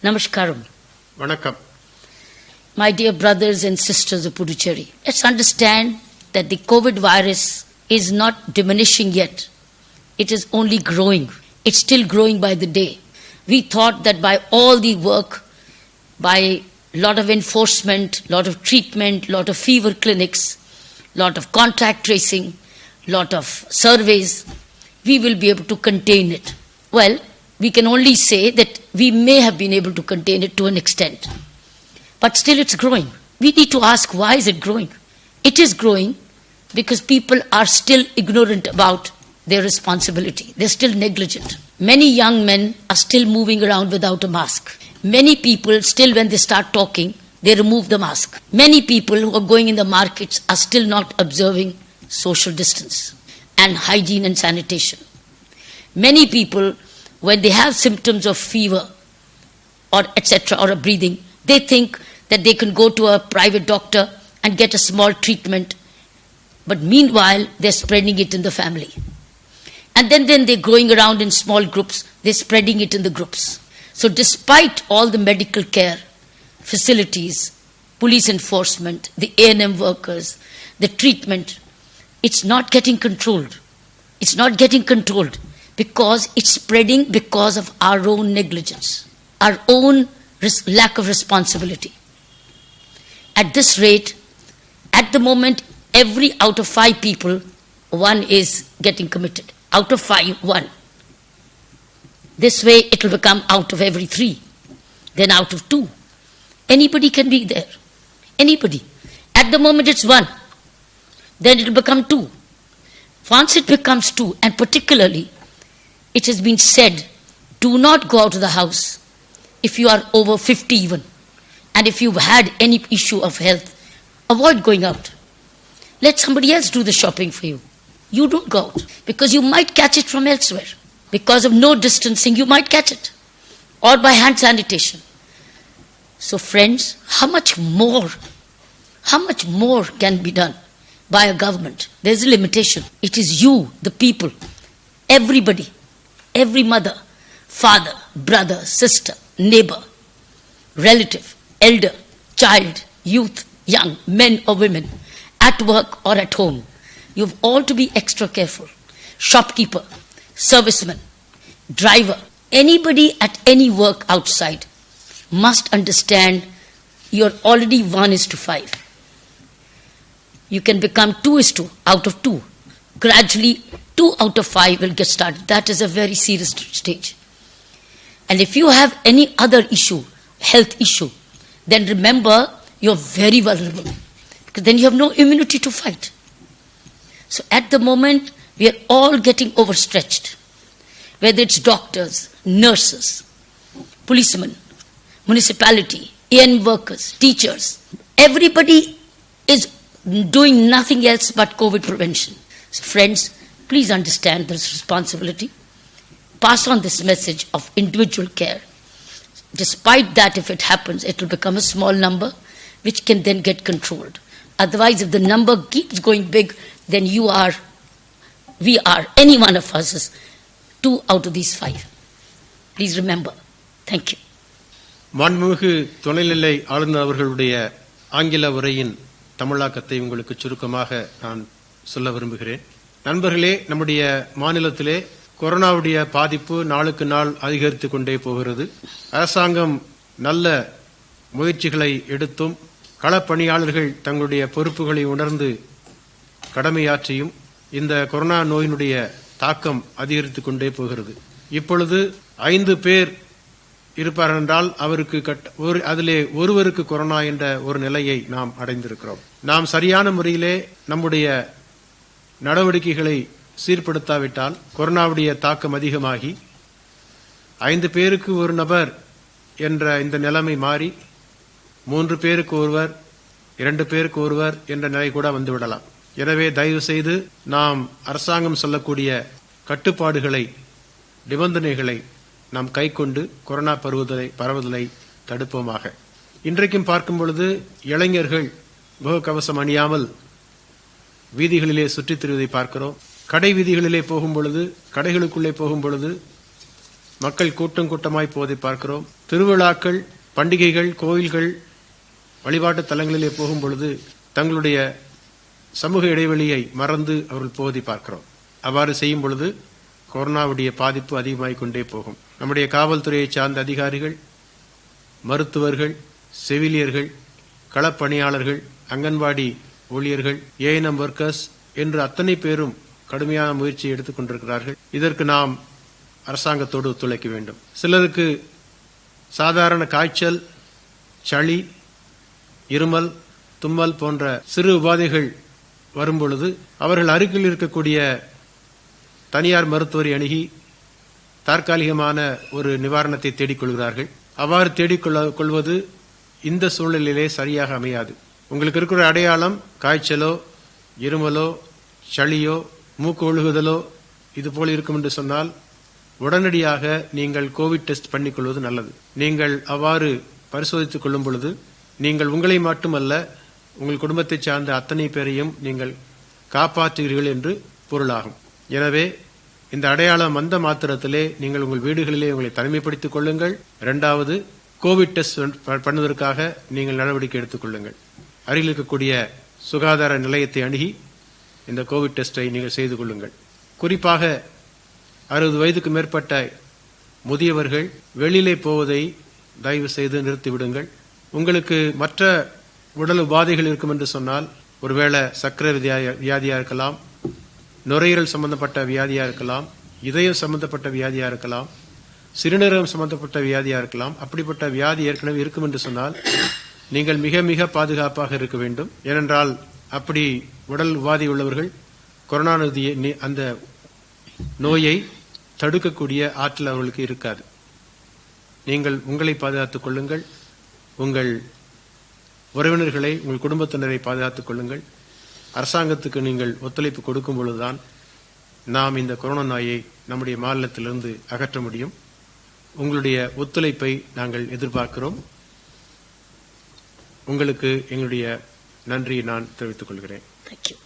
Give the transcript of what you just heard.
Namaskaram. Vanakkam. My dear brothers and sisters of Puducherry, let's understand that the COVID virus is not diminishing yet. It is only growing. It's still growing by the day. We thought that by all the work, by a lot of enforcement, lot of treatment, lot of fever clinics, lot of contact tracing, lot of surveys, we will be able to contain it. Well, we can only say that we may have been able to contain it to an extent. But still it's growing. We need to ask, why is it growing? It is growing because people are still ignorant about their responsibility. They're still negligent. Many young men are still moving around without a mask. Many people still, when they start talking, they remove the mask. Many people who are going in the markets are still not observing social distance and hygiene and sanitation. Many people, when they have symptoms of fever or etc. or a breathing, they think that they can go to a private doctor and get a small treatment. But meanwhile, they're spreading it in the family. And then they're going around in small groups, they're spreading it in the groups. So despite all the medical care, facilities, police enforcement, the A&M workers, the treatment, it's not getting controlled. It's not getting controlled because it's spreading because of our own negligence, our own lack of responsibility. At this rate, at the moment, every out of 5 people, one is getting committed. Out of 5, 1. This way, it will become out of every 3, then out of 2. Anybody can be there. Anybody. At the moment, it's 1. Then it will become 2. Once it becomes 2, and particularly, it has been said, do not go out of the house if you are over 50 even. And if you've had any issue of health, avoid going out. Let somebody else do the shopping for you. You don't go out because you might catch it from elsewhere. Because of no distancing, you might catch it. Or by hand sanitation. So friends, how much more can be done by a government? There's a limitation. It is you, the people, everybody, every mother, father, brother, sister, neighbor, relative, elder, child, youth, young, men or women, at work or at home. You've all to be extra careful. Shopkeeper, serviceman, driver, anybody at any work outside must understand you're already 1:5. You can become 2:2 out of 2. Gradually, 2 out of 5 will get started. That is a very serious stage. And if you have any other issue, health issue, then remember you're very vulnerable. Because then you have no immunity to fight. So at the moment, we are all getting overstretched. Whether it's doctors, nurses, policemen, municipality, A&M workers, teachers, everybody is doing nothing else but COVID prevention. So friends, please understand this responsibility. Pass on this message of individual care. Despite that, if it happens, it will become a small number, which can then get controlled. Otherwise, if the number keeps going big, then we are, any one of us is 2 out of these 5. Please remember. Thank you. மாண்புமிகு துணைநிலை ஆளுநர் அவர்களுடைய ஆங்கில உரையின் தமிழாக்கத்தை உங்களுக்கு சுருக்கமாக நான் சொல்ல விரும்புகிறேன். நண்பர்களே, நம்முடைய மாநிலத்திலே கொரோனாவுடைய பாதிப்பு நாளுக்கு நாள் அதிகரித்துக் கொண்டே போகிறது. அரசாங்கம் நல்ல முயற்சிகளை எடுத்தும் களப்பணியாளர்கள் தங்களுடைய பொறுப்புகளை உணர்ந்து கடமையாற்றியும் இந்த கொரோனா நோயினுடைய தாக்கம் அதிகரித்துக் கொண்டே போகிறது. இப்பொழுது 5 பேர் இருப்பார்கள் என்றால் அவருக்கு அதிலே ஒருவருக்கு கொரோனா என்ற ஒரு நிலையை நாம் அடைந்திருக்கிறோம். நாம் சரியான முறையிலே நம்முடைய நடவடிக்கைகளை சீர்படுத்தாவிட்டால் கொரோனாவுடைய தாக்கம் அதிகமாகி 5 பேருக்கு ஒரு நபர் என்ற இந்த நிலைமை மாறி 3 பேருக்கு ஒருவர், 2 பேருக்கு ஒருவர் என்ற நிலை கூட வந்துவிடலாம். எனவே தயவு செய்து நாம் அரசாங்கம் சொல்லக்கூடிய கட்டுப்பாடுகளை, நிபந்தனைகளை நாம் கைக்கொண்டு கொரோனா பரவுதலை தடுப்போமாக. இன்றைக்கும் பார்க்கும் பொழுது இளைஞர்கள் முகக்கவசம் அணியாமல் வீதிகளிலே சுற்றித் திரிவதை பார்க்கிறோம். கடை வீதிகளிலே போகும் பொழுது, கடைகளுக்குள்ளே போகும் பொழுது மக்கள் கூட்டம் கூட்டமாய் போவதை பார்க்கிறோம். திருவிழாக்கள், பண்டிகைகள், கோயில்கள், வழிபாட்டு தலங்களிலே போகும் பொழுது தங்களுடைய சமூக இடைவெளியை மறந்து அவர்கள் போவதை பார்க்கிறோம். அவ்வாறு செய்யும் பொழுது கொரோனாவுடைய பாதிப்பு அதிகமாகிக் கொண்டே போகும். நம்முடைய காவல்துறையை சார்ந்த அதிகாரிகள், மருத்துவர்கள், செவிலியர்கள், களப்பணியாளர்கள், அங்கன்வாடி ஊழியர்கள், ஏஎன்எம் ஒர்க்கர்ஸ் என்று அத்தனை பேரும் கடுமையான முயற்சியை எடுத்துக் கொண்டிருக்கிறார்கள். இதற்கு நாம் அரசாங்கத்தோடு ஒத்துழைக்க வேண்டும். சிலருக்கு சாதாரண காய்ச்சல், சளி, இருமல், தும்மல் போன்ற சிறு உபாதைகள் வரும்பொழுது அவர்கள் அருகில் இருக்கக்கூடிய தனியார் மருத்துவரை அணுகி தற்காலிகமான ஒரு நிவாரணத்தை தேடிக்கொள்கிறார்கள். அவ்வாறு தேடிக்கொள்வது இந்த சூழ்நிலையிலே சரியாக அமையாது. உங்களுக்கு இருக்கிற அடையாளம் காய்ச்சலோ, இருமலோ, சளியோ, மூக்கு ஒழுகுதலோ இது போல இருக்கும் என்று சொன்னால் உடனடியாக நீங்கள் கோவிட் டெஸ்ட் பண்ணிக்கொள்வது நல்லது. நீங்கள் அவ்வாறு பரிசோதித்துக் கொள்ளும் பொழுது நீங்கள் உங்களை மட்டுமல்ல, உங்கள் குடும்பத்தை சார்ந்த அத்தனை பேரையும் நீங்கள் காப்பாற்றுகிறீர்கள் என்று பொருளாகும். எனவே இந்த அடையாளம் வந்த மாத்திரத்திலே நீங்கள் உங்கள் வீடுகளிலே உங்களை தனிமைப்படுத்திக் கொள்ளுங்கள். இரண்டாவது, கோவிட் டெஸ்ட் பண்ணுவதற்காக நீங்கள் நடவடிக்கை எடுத்துக் கொள்ளுங்கள். அருகில் இருக்கக்கூடிய சுகாதார நிலையத்தை அணுகி இந்த கோவிட் டெஸ்டை நீங்கள் செய்து கொள்ளுங்கள். குறிப்பாக 60 வயதுக்கு மேற்பட்ட முதியவர்கள் வெளியிலே போவதை தயவு செய்து நிறுத்திவிடுங்கள். உங்களுக்கு மற்ற உடல் உபாதைகள் இருக்கும் என்று சொன்னால், ஒருவேளை சர்க்கரை வியாதியா இருக்கலாம், நுரையீரல் சம்பந்தப்பட்ட வியாதியா இருக்கலாம், இதயம் சம்பந்தப்பட்ட வியாதியா இருக்கலாம், சிறுநீரகம் சம்பந்தப்பட்ட வியாதியா இருக்கலாம். அப்படிப்பட்ட வியாதி ஏற்கனவே இருக்கும் என்று சொன்னால் நீங்கள் மிக மிக பாதுகாப்பாக இருக்க வேண்டும். ஏனென்றால் அப்படி உடல் உபாதை உள்ளவர்கள் கொரோனா அந்த நோயை தடுக்கக்கூடிய ஆற்றல் அவர்களுக்கு இருக்காது. நீங்கள் உங்களை பாதுகாத்துக் கொள்ளுங்கள், உங்கள் உறவினர்களை, உங்கள் குடும்பத்தினரை பாதுகாத்துக் கொள்ளுங்கள். அரசாங்கத்துக்கு நீங்கள் ஒத்துழைப்பு கொடுக்கும் பொழுதுதான் நாம் இந்த கொரோனா நோயை நம்முடைய மாநிலத்திலிருந்து அகற்ற முடியும். உங்களுடைய ஒத்துழைப்பை நாங்கள் எதிர்பார்க்கிறோம். உங்களுக்கு எங்களுடைய நன்றியை நான் தெரிவித்துக் கொள்கிறேன். Thank you.